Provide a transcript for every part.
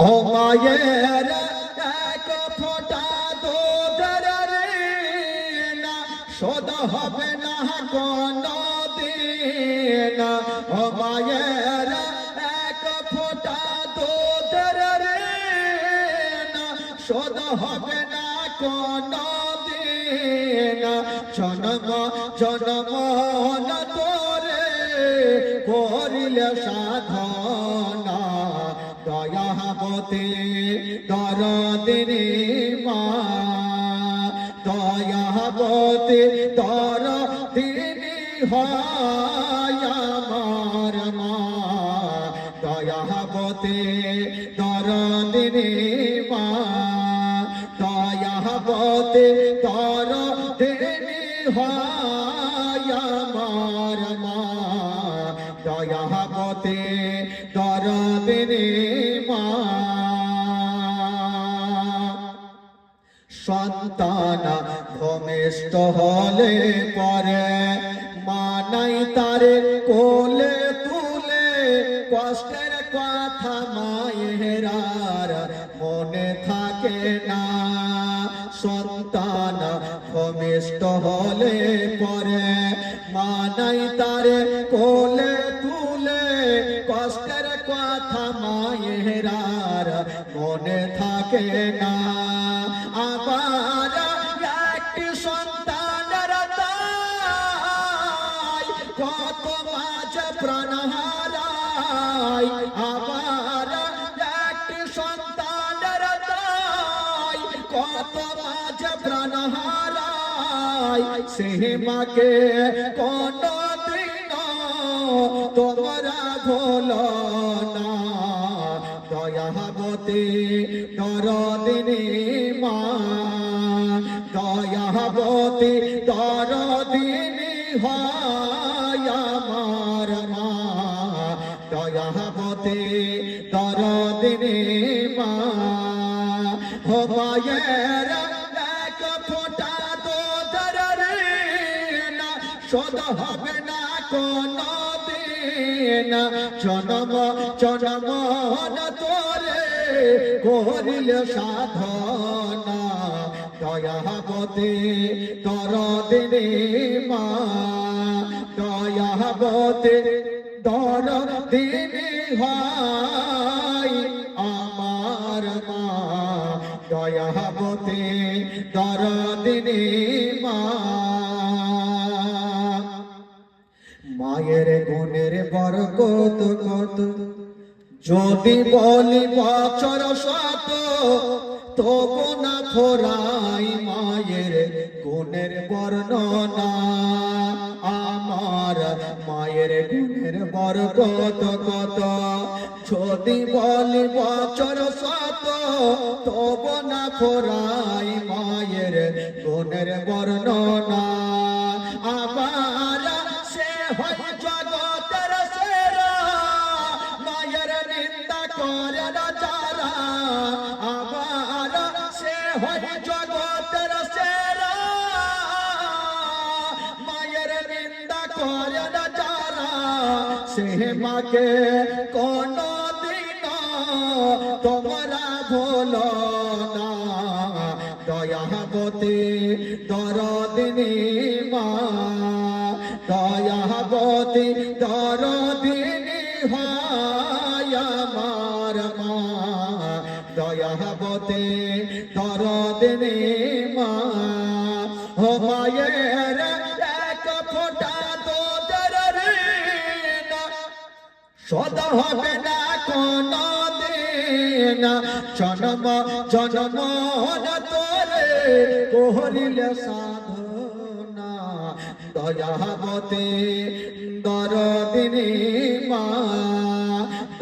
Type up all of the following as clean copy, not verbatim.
ও মায়ের এক ফোঁটা দুধের ঋণ শোধ হবে না কোনদিন। ও মায়ের এক ফোঁটা দুধের ঋণ শোধ হবে না কোনদিন। জন্ম জন্ম না তোরে করিলে সাধনা দয়াবতী দরদিনী মা, দয়াবতী দরদিনী হয় আমার মা, দয়াবতী দরদিনী মা, দয়াবতী দরদিনী হয় আমার মা, দয়াবতী দরদিনী মা। সন্তান ভূমিষ্ঠ হলে পরে মানাই তারে কোলে তুলে, কষ্টের কথা মায়েরার মনে থাকে না। সন্তান ভূমিষ্ঠ হলে পরে মানাই তারে কোলে তুলে, কষ্টের কথা মায়েরার মনে থাকে না। আবার একটি সন্তানের দায় কত মাঝে প্রাণ হারায়। আবার একটি সন্তানের দায় কত মাঝে প্রাণ হারায়। সে মাকে কোনদিন তোমরা ভুলো না, দয়াবতী দরদিনী মা, দয়াবতী দরদিনী হয় আমার মা, দয়াবতী দরদিনী মা। ও মায়ের এক ফোঁটা দুধের ঋণ শোধ হবে না কোনদিন। জন্ম জন্ম না তোরে করিলে সাধনা দয়াবতী দরদিনী মা, দয়াবতী দরদিনী হয় আমার মা, দয়াবতী দরদিনী মা। মায়ের গুণের বরকত কত যদি বলি বছর শত, তবু না ফোরাই মায়ের গুণের বর্ণনা। আমার মায়ের গুণের বরকত কত যদি বলি বছর শত, তবু না ফোরাই মায়ের গুণের বর্ণনা। আবার সে হয় জগতের সেরা, মায়ের নিন্দা করে না যারা। আবার সে হয় জগতের সেরা, মায়ের নিন্দা করে না যারা। সে মাকে কোনদিন তোমরা ভুলো না, দয়াবতী দরদিনী মা, দয়াবতী দরদিনী হয় আমার মা, দয়াবতী দরদিনী মা। ও মায়ের এক ফোঁটা দুধের ঋণ শোধ হবে না কোনদিন। জন্ম জন্ম না তোরে করিলে সাধনা দয়াবতী দরদিনী মা,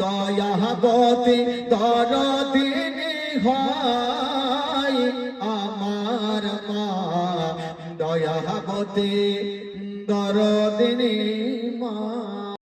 দয়াবতী দরদিনী হয় আমার মা, দয়াবতী দরদিনী মা।